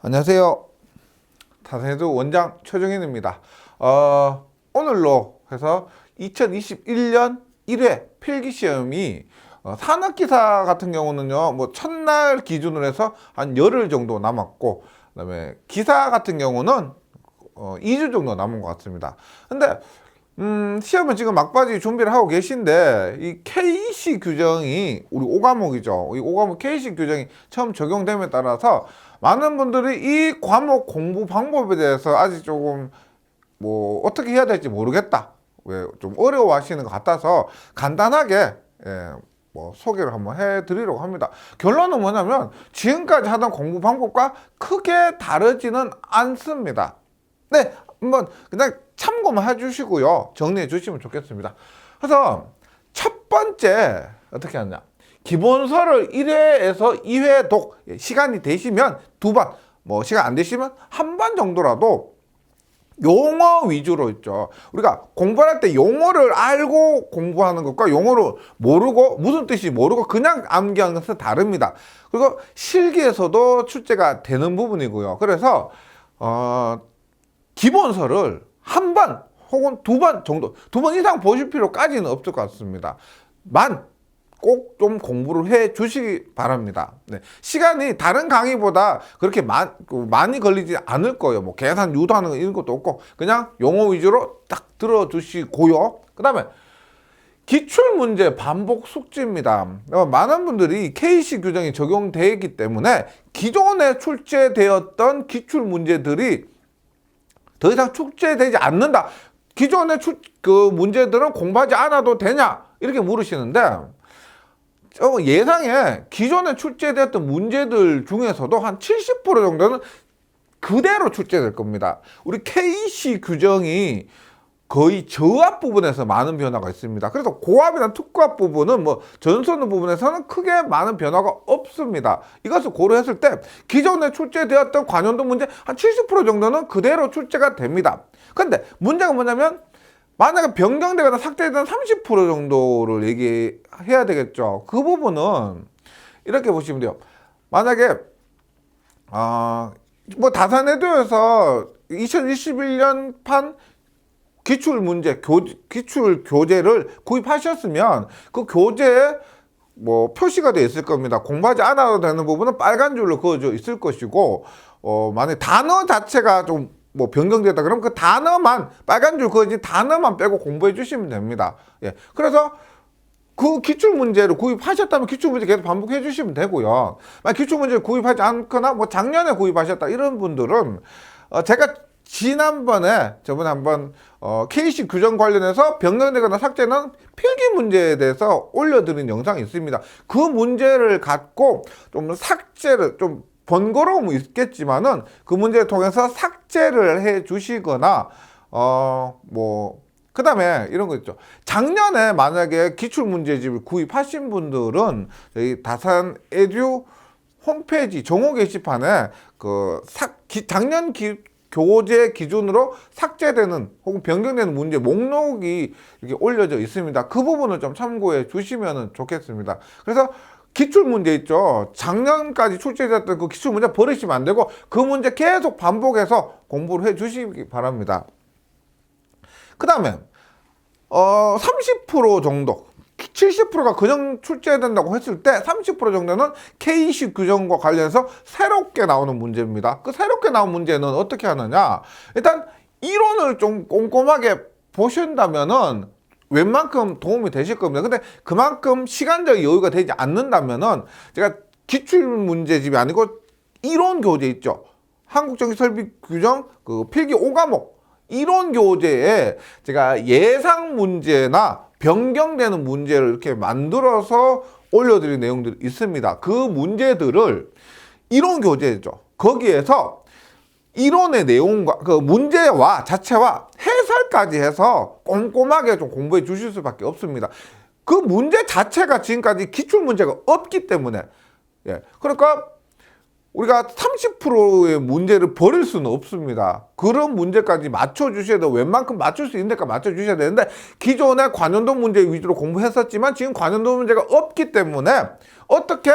안녕하세요. 다산에두 원장 최정현입니다. 오늘로 해서 2021년 1회 필기시험이 산업기사 같은 경우는요, 뭐 첫날 기준으로 해서 한 열흘 정도 남았고, 그다음에 기사 같은 경우는 2주 정도 남은 것 같습니다. 근데 시험은 지금 막바지 준비를 하고 계신데, 이 KC 규정이 우리 5과목이죠. 이 5과목 KC 규정이 처음 적용됨에 따라서 많은 분들이 이 과목 공부 방법에 대해서 아직 조금 뭐 어떻게 해야 될지 모르겠다, 왜 좀 어려워 하시는 것 같아서 간단하게 뭐 소개를 한번 해드리려고 합니다. 결론은 뭐냐면 지금까지 하던 공부 방법과 크게 다르지는 않습니다. 네, 한번 그냥 참고만 해주시고요, 정리해 주시면 좋겠습니다. 그래서 첫 번째 어떻게 하냐, 기본서를 1회에서 2회 독, 시간이 되시면 2번, 뭐 시간 안 되시면 한 번 정도라도 용어 위주로 있죠. 우리가 공부할 때 용어를 알고 공부하는 것과 용어를 모르고 무슨 뜻인지 모르고 그냥 암기하는 것은 다릅니다. 그리고 실기에서도 출제가 되는 부분이고요. 그래서 기본서를 한 번 혹은 2번 정도, 2번 이상 보실 필요까지는 없을 것 같습니다. 꼭 좀 공부를 해 주시기 바랍니다. 네. 시간이 다른 강의보다 그렇게 많이 걸리지 않을 거예요. 뭐 계산 유도하는 이런 것도 없고 그냥 용어 위주로 딱 들어주시고요. 그 다음에 기출문제 반복 숙지입니다. 많은 분들이 KC 규정이 적용되어 있기 때문에 기존에 출제되었던 기출문제들이 더 이상 출제되지 않는다, 기존의 문제들은 공부하지 않아도 되냐, 이렇게 물으시는데, 예상에 기존에 출제되었던 문제들 중에서도 한 70% 정도는 그대로 출제될 겁니다. 우리 KC 규정이 거의 저합 부분에서 많은 변화가 있습니다. 그래서 고합이나 특고합 부분은 뭐 전수하는 부분에서는 크게 많은 변화가 없습니다. 이것을 고려했을 때 기존에 출제되었던 관련도 문제 한 70% 정도는 그대로 출제가 됩니다. 근데 문제가 뭐냐면 만약에 변경되거나 삭제되는 30% 정도를 얘기해야 되겠죠. 그 부분은 이렇게 보시면 돼요. 만약에 뭐 다산에두에서 2021년판 기출 교재를 구입하셨으면 그 교재에 뭐 표시가 되어 있을 겁니다. 공부하지 않아도 되는 부분은 빨간 줄로 그어져 있을 것이고, 만약 단어 자체가 좀 뭐 변경됐다 그러면 그 단어만, 빨간 줄 그어진 단어만 빼고 공부해 주시면 됩니다. 예. 그래서 그 기출문제를 구입하셨다면 기출문제 계속 반복해 주시면 되고요. 만약 기출문제를 구입하지 않거나 뭐 작년에 구입하셨다 이런 분들은 제가 저번에 한번 KC 규정 관련해서 변경되거나 삭제는 필기 문제에 대해서 올려드린 영상이 있습니다. 그 문제를 갖고 좀 삭제를, 좀 번거로움은 있겠지만은 그 문제를 통해서 삭제를 해 주시거나 그 다음에 이런 거 있죠. 작년에 만약에 기출문제집을 구입하신 분들은 저희 다산에듀 홈페이지 정오 게시판에 작년 교재 기준으로 삭제되는 혹은 변경되는 문제 목록이 이렇게 올려져 있습니다. 그 부분을 좀 참고해 주시면 좋겠습니다. 그래서 기출문제 있죠. 작년까지 출제됐던 그 기출문제 버리시면 안 되고 그 문제 계속 반복해서 공부를 해 주시기 바랍니다. 그 다음에 30% 정도, 70%가 그냥 출제된다고 했을 때 30% 정도는 KC 규정과 관련해서 새롭게 나오는 문제입니다. 그 새롭게 나온 문제는 어떻게 하느냐, 일단 이론을 좀 꼼꼼하게 보신다면은 웬만큼 도움이 되실 겁니다. 근데 그만큼 시간적 여유가 되지 않는다면은 제가 기출문제집이 아니고 이론 교재 있죠. 한국정시설비규정 그 필기 5과목 이론 교재에 제가 예상 문제나 변경되는 문제를 이렇게 만들어서 올려드린 내용들이 있습니다. 그 문제들을 이론 교재죠. 거기에서 이론의 내용과 그 문제와 자체와 해설까지 해서 꼼꼼하게 좀 공부해 주실 수밖에 없습니다. 그 문제 자체가 지금까지 기출 문제가 없기 때문에, 그러니까 우리가 30%의 문제를 버릴 수는 없습니다. 그런 문제까지 맞춰주셔야 돼요. 웬만큼 맞출 수 있는 데까지 맞춰주셔야 되는데, 기존에 관연도 문제 위주로 공부했었지만 지금 관연도 문제가 없기 때문에 어떻게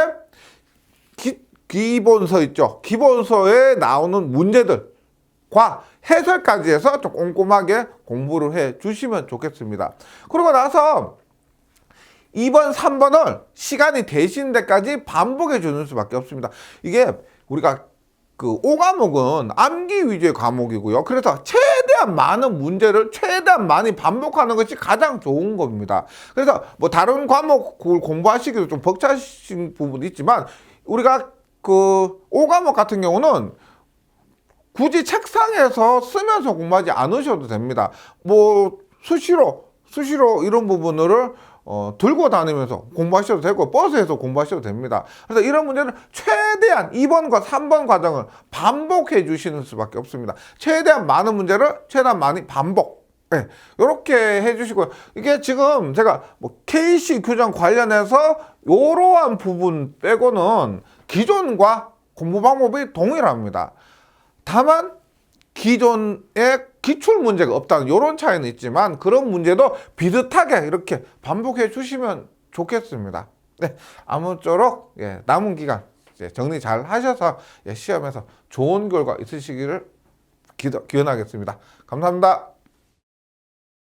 기본서 있죠. 기본서에 나오는 문제들과 해설까지 해서 좀 꼼꼼하게 공부를 해 주시면 좋겠습니다. 그러고 나서 2번, 3번을 시간이 되신 데까지 반복해 주는 수밖에 없습니다. 이게 우리가 그 5과목은 암기 위주의 과목이고요. 그래서 최대한 많은 문제를 최대한 많이 반복하는 것이 가장 좋은 겁니다. 그래서 뭐 다른 과목을 공부하시기도 좀 벅차신 부분이 있지만 우리가 그 5과목 같은 경우는 굳이 책상에서 쓰면서 공부하지 않으셔도 됩니다. 뭐 수시로 이런 부분을 들고 다니면서 공부하셔도 되고 버스에서 공부하셔도 됩니다. 그래서 이런 문제는 최대한 2번과 3번 과정을 반복해 주시는 수밖에 없습니다. 최대한 많은 문제를 최대한 많이 반복. 네, 이렇게 해주시고요. 이게 지금 제가 뭐 KC 규정 관련해서 이러한 부분 빼고는 기존과 공부 방법이 동일합니다. 다만 기존에 기출 문제가 없다는 이런 차이는 있지만 그런 문제도 비슷하게 이렇게 반복해 주시면 좋겠습니다. 네, 아무쪼록 남은 기간 정리 잘 하셔서 시험에서 좋은 결과 있으시기를 기원하겠습니다. 감사합니다.